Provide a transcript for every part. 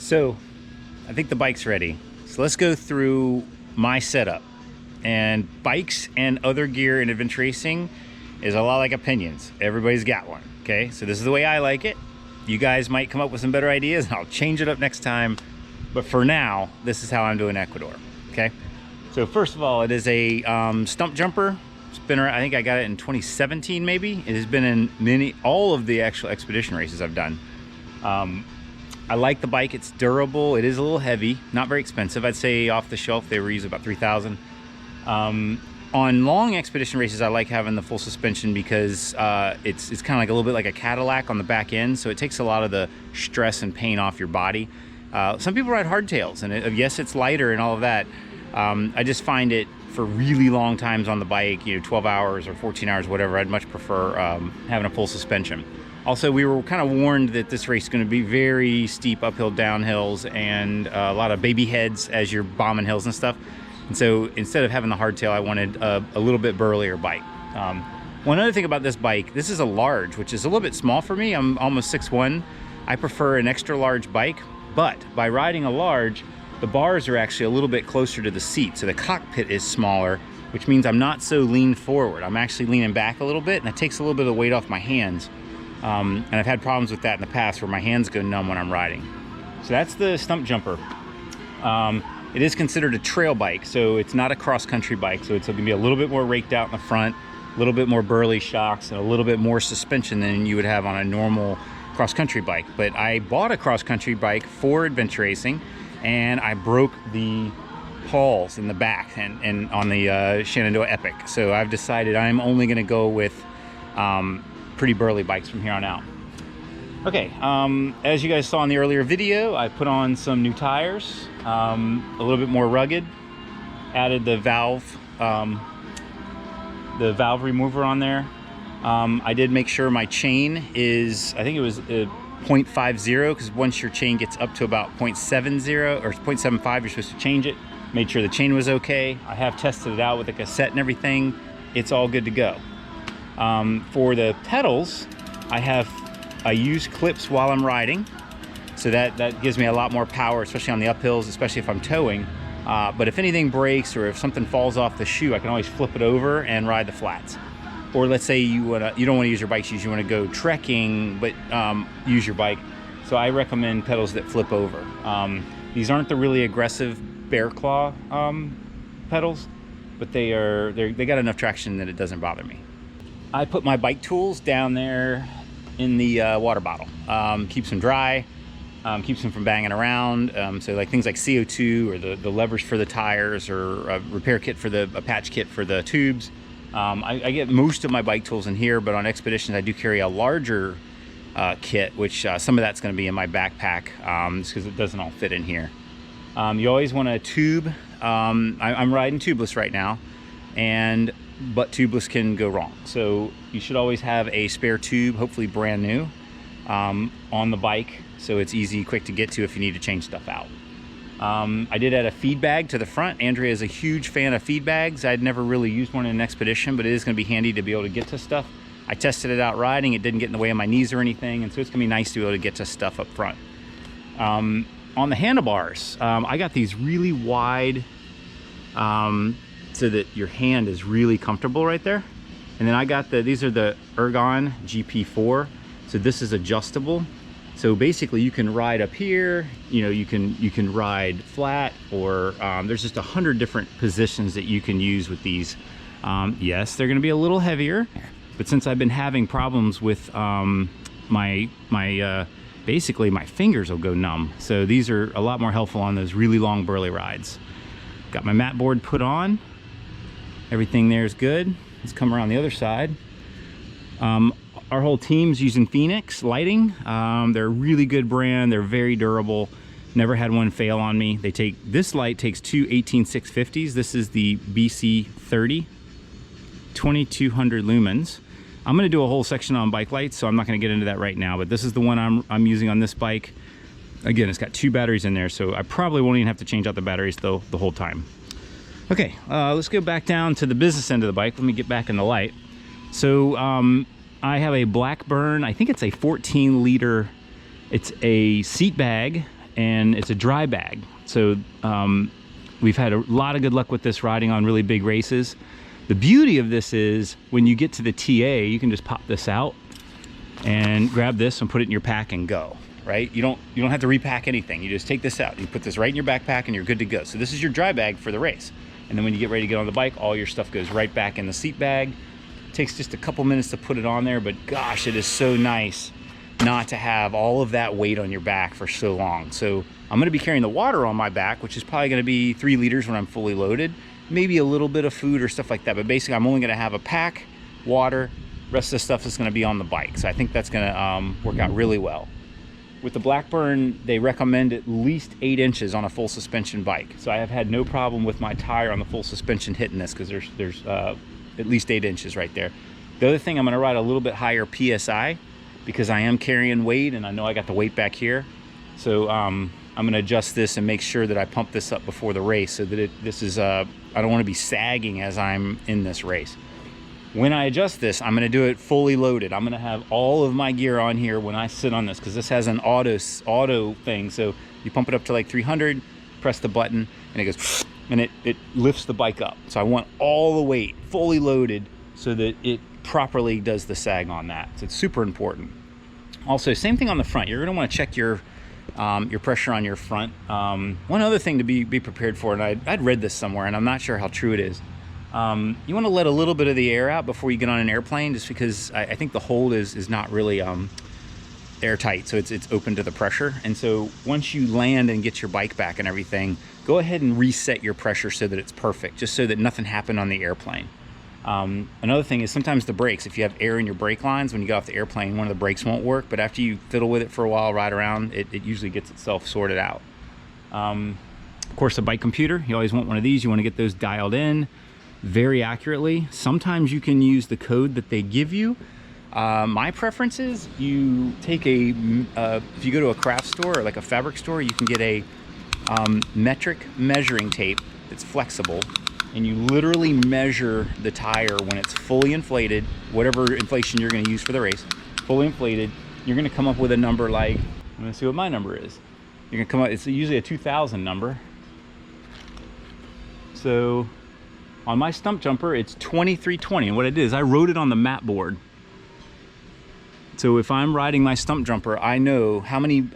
So I think the bike's ready. So let's go through my setup. And bikes and other gear in adventure racing is a lot like opinions. Everybody's got one, okay? So this is the way I like it. You guys might come up with some better ideas and I'll change it up next time. But for now, this is how I'm doing Ecuador, okay? So first of all, it is a stump jumper. It's been around, I think I got it in 2017 maybe. It has been in all of the actual expedition races I've done. I like the bike, it's durable. It is a little heavy, not very expensive. I'd say off the shelf, they were usually about 3,000. On long expedition races, I like having the full suspension because it's kind of like a little bit like a Cadillac on the back end, so it takes a lot of the stress and pain off your body. Some people ride hardtails, and yes, it's lighter and all of that. I just find it for really long times on the bike, 12 hours or 14 hours, whatever, I'd much prefer having a full suspension. Also, we were kind of warned that this race is going to be very steep uphill downhills and a lot of baby heads as you're bombing hills and stuff. And so instead of having the hardtail, I wanted a little bit burlier bike. One other thing about this bike, this is a large, which is a little bit small for me. I'm almost 6'1". I prefer an extra large bike, but by riding a large, the bars are actually a little bit closer to the seat. So the cockpit is smaller, which means I'm not so lean forward. I'm actually leaning back a little bit, and that takes a little bit of the weight off my hands. And I've had problems with that in the past where my hands go numb when I'm riding. So that's the stump jumper. It is considered a trail bike, so it's not a cross-country bike, so it's going to be a little bit more raked out in the front, a little bit more burly shocks, and a little bit more suspension than you would have on a normal cross-country bike. But I bought a cross-country bike for adventure racing, and I broke the pawls in the back and on the Shenandoah Epic. So I've decided I'm only going to go with pretty burly bikes from here on out. Okay, as you guys saw in the earlier video, I put on some new tires, a little bit more rugged, added the valve remover on there. I did make sure my chain is, I think it was 0.50, because once your chain gets up to about 0.70 or 0.75, you're supposed to change it. Made sure the chain was okay. I have tested it out with a cassette and everything. It's all good to go. For the pedals, I use clips while I'm riding, so that gives me a lot more power, especially on the uphills, especially if I'm towing. But if anything breaks or if something falls off the shoe, I can always flip it over and ride the flats. Or let's say you don't want to use your bike shoes, you want to go trekking, but use your bike. So I recommend pedals that flip over. These aren't the really aggressive bear claw pedals, but they got enough traction that it doesn't bother me. I put my bike tools down there in the water bottle. Keeps them dry, keeps them from banging around. So like things like CO2 or the levers for the tires or a repair kit for a patch kit for the tubes. I get most of my bike tools in here, but on expeditions I do carry a larger kit, which some of that's going to be in my backpack just because it doesn't all fit in here. You always want a tube. I'm riding tubeless right now, but tubeless can go wrong. So you should always have a spare tube, hopefully brand new, on the bike, so it's easy, quick to get to if you need to change stuff out. I did add a feed bag to the front. Andrea is a huge fan of feed bags. I'd never really used one in an expedition, but it is going to be handy to be able to get to stuff. I tested it out riding. It didn't get in the way of my knees or anything, and so it's going to be nice to be able to get to stuff up front. On the handlebars, I got these really wide, so that your hand is really comfortable right there. And then I got these are the Ergon GP4. So this is adjustable. So basically you can ride up here, you can ride flat, or there's just 100 different positions that you can use with these. Yes, they're gonna be a little heavier, but since I've been having problems with basically my fingers will go numb. So these are a lot more helpful on those really long burly rides. Got my mat board put on. Everything there is good. Let's come around the other side. Our whole team's using Phoenix lighting. They're a really good brand. They're very durable. Never had one fail on me. This light takes two 18650s. This is the BC30, 2200 lumens. I'm going to do a whole section on bike lights, so I'm not going to get into that right now, but this is the one I'm using on this bike. Again, it's got 2 batteries in there, so I probably won't even have to change out the batteries though the whole time. Okay, let's go back down to the business end of the bike. Let me get back in the light. So I have a Blackburn, I think it's a 14 liter, it's a seat bag and it's a dry bag. So we've had a lot of good luck with this riding on really big races. The beauty of this is when you get to the TA, you can just pop this out and grab this and put it in your pack and go, right? You don't have to repack anything. You just take this out, you put this right in your backpack and you're good to go. So this is your dry bag for the race. And then when you get ready to get on the bike, all your stuff goes right back in the seat bag. It takes just a couple minutes to put it on there, but gosh, it is so nice not to have all of that weight on your back for so long. So I'm gonna be carrying the water on my back, which is probably gonna be 3 liters when I'm fully loaded, maybe a little bit of food or stuff like that. But basically I'm only gonna have a pack, water, rest of the stuff is gonna be on the bike. So I think that's gonna work out really well. With the Blackburn, they recommend at least 8 inches on a full suspension bike. So I have had no problem with my tire on the full suspension hitting this, because there's at least 8 inches right there. The other thing, I'm gonna ride a little bit higher PSI because I am carrying weight and I know I got the weight back here. So I'm gonna adjust this and make sure that I pump this up before the race so that I don't wanna be sagging as I'm in this race. When I adjust this, I'm gonna do it fully loaded. I'm gonna have all of my gear on here when I sit on this, because this has an auto thing. So you pump it up to like 300, press the button, and it goes, and it lifts the bike up. So I want all the weight fully loaded so that it properly does the sag on that. So it's super important. Also, same thing on the front. You're gonna wanna check your pressure on your front. One other thing to be prepared for, and I'd read this somewhere, and I'm not sure how true it is. You want to let a little bit of the air out before you get on an airplane, just because I think the hold is not really airtight, so it's open to the pressure. And so once you land and get your bike back and everything, go ahead and reset your pressure so that it's perfect, just so that nothing happened on the airplane. Another thing is sometimes the brakes, if you have air in your brake lines, when you get off the airplane, one of the brakes won't work, but after you fiddle with it for a while, ride around, it usually gets itself sorted out. Of course, a bike computer, you always want one of these. You want to get those dialed in very accurately. Sometimes you can use the code that they give you. My preference is you take if you go to a craft store or like a fabric store, you can get a metric measuring tape that's flexible, and you literally measure the tire when it's fully inflated, whatever inflation you're going to use for the race, fully inflated. You're going to come up with a number like, I'm going to see what my number is. You're going to come up, it's usually a 2000 number. So on my stump jumper, it's 2320, and what I did is I wrote it on the map board. So if I'm riding my stump jumper, I know how many,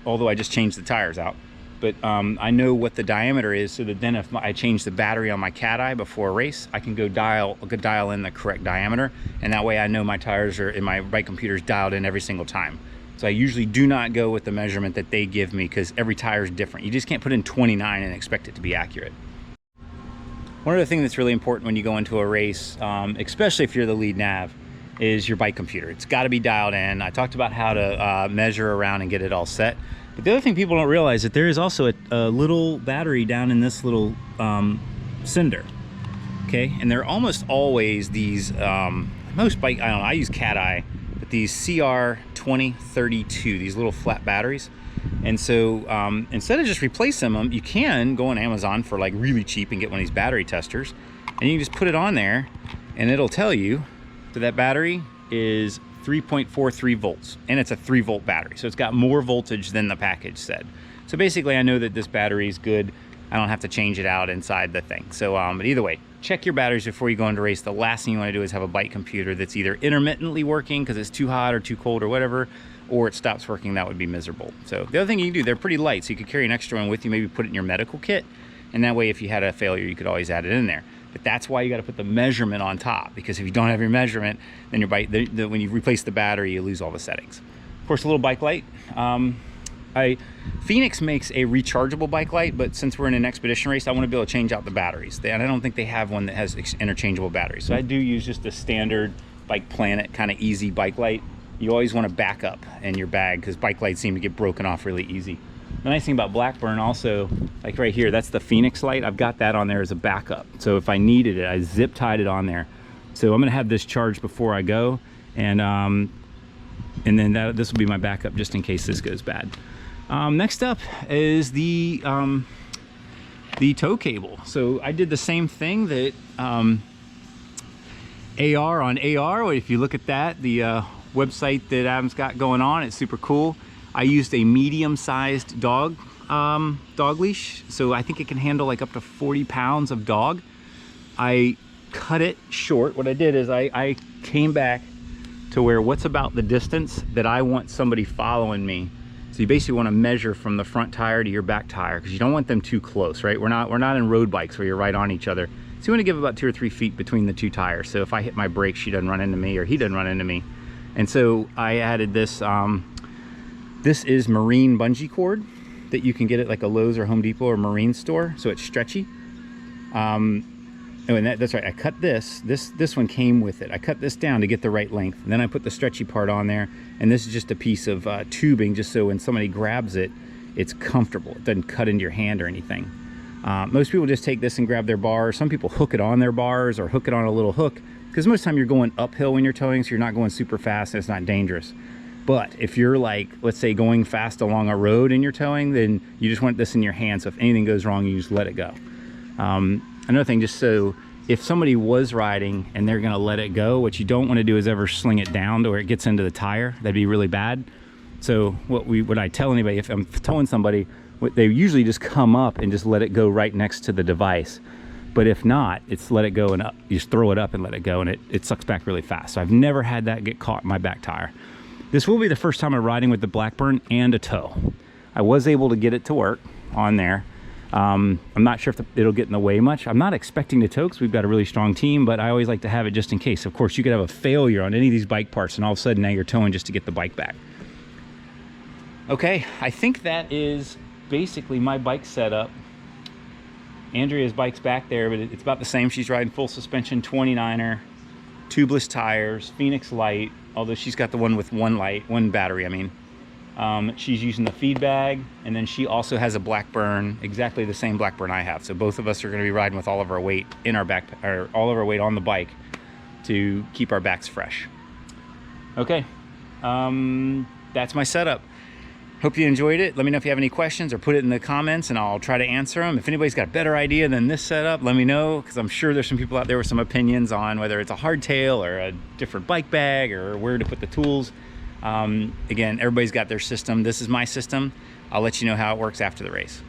although I just changed the tires out, but I know what the diameter is, so that then if I change the battery on my cat eye before a race, I can go dial in the correct diameter, and that way I know my tires are in my bike computer's dialed in every single time. So I usually do not go with the measurement that they give me, because every tire is different. You just can't put in 29 and expect it to be accurate. One other thing that's really important when you go into a race, especially if you're the lead nav, is your bike computer. It's got to be dialed in. I talked about how to measure around and get it all set. But the other thing people don't realize is that there is also a little battery down in this little cinder. Okay, and they're almost always these, most bike, I don't know, I use cat eye, but these CR2032, these little flat batteries. And so instead of just replacing them, you can go on Amazon for like really cheap and get one of these battery testers, and you can just put it on there and it'll tell you that that battery is 3.43 volts, and it's a 3-volt battery, so it's got more voltage than the package said. So basically I know that this battery is good. I don't have to change it out inside the thing. So but either way, check your batteries before you go into a race. The last thing you want to do is have a bike computer that's either intermittently working because it's too hot or too cold or whatever, or it stops working. That would be miserable. So the other thing you can do, they're pretty light, so you could carry an extra one with you, maybe put it in your medical kit, and that way if you had a failure, you could always add it in there. But that's why you got to put the measurement on top, because if you don't have your measurement, then your bike, when you replace the battery, you lose all the settings. Of course, a little bike light. Phoenix makes a rechargeable bike light, but since we're in an expedition race, I want to be able to change out the batteries. And I don't think they have one that has interchangeable batteries. So I do use just a standard Bike Planet kind of easy bike light. You always want to back up in your bag, because bike lights seem to get broken off really easy. The nice thing about Blackburn also, like right here, that's the Phoenix light. I've got that on there as a backup. So if I needed it, I zip tied it on there. So I'm gonna have this charged before I go, and then this will be my backup just in case this goes bad. Next up is the tow cable. So I did the same thing that AR on AR. If you look at that, the website that Adam's got going on, it's super cool. I used a medium-sized dog leash, so I think it can handle like up to 40 pounds of dog. I cut it short. What I did is I came back to where what's about the distance that I want somebody following me. So you basically want to measure from the front tire to your back tire, because you don't want them too close, right? We're not in road bikes where you're right on each other. So you want to give about 2 or 3 feet between the two tires. So if I hit my brake, she doesn't run into me, or he doesn't run into me. And so I added this, this is marine bungee cord that you can get at like a Lowe's or Home Depot or marine store. So it's stretchy. Oh, and that's right, I cut this one came with it. I cut this down to get the right length, and then I put the stretchy part on there, and this is just a piece of tubing, just so when somebody grabs it, it's comfortable. It doesn't cut into your hand or anything. Most people just take this and grab their bars. Some people hook it on their bars or hook it on a little hook, because most of the time you're going uphill when you're towing, so you're not going super fast and it's not dangerous. But if you're like, let's say, going fast along a road and you're towing, then you just want this in your hand, so if anything goes wrong, you just let it go. Another thing, just so if somebody was riding and they're gonna let it go, what you don't want to do is ever sling it down to where it gets into the tire. That'd be really bad. So what I tell anybody, if I'm towing somebody, they usually just come up and just let it go right next to the device. But if not, it's let it go and up. You just throw it up and let it go, and it sucks back really fast. So I've never had that get caught in my back tire. This will be the first time I'm riding with the Blackburn and a tow. I was able to get it to work on there. I'm not sure if it'll get in the way much. I'm not expecting to tow because we've got a really strong team, but I always like to have it just in case. Of course, you could have a failure on any of these bike parts, and all of a sudden now you're towing just to get the bike back. Okay, I think that is basically my bike setup. Andrea's bike's back there, but it's about the same. She's riding full suspension 29er, tubeless tires, Phoenix light, although she's got the one with one battery, I mean. She's using the feed bag, and then she also has a Blackburn, exactly the same Blackburn I have. So both of us are going to be riding with all of our weight in our back, or all of our weight on the bike to keep our backs fresh. Okay, that's my setup. Hope you enjoyed it. Let me know if you have any questions, or put it in the comments and I'll try to answer them. If anybody's got a better idea than this setup, let me know, because I'm sure there's some people out there with some opinions on whether it's a hardtail or a different bike bag or where to put the tools. Again, everybody's got their system. This is my system. I'll let you know how it works after the race.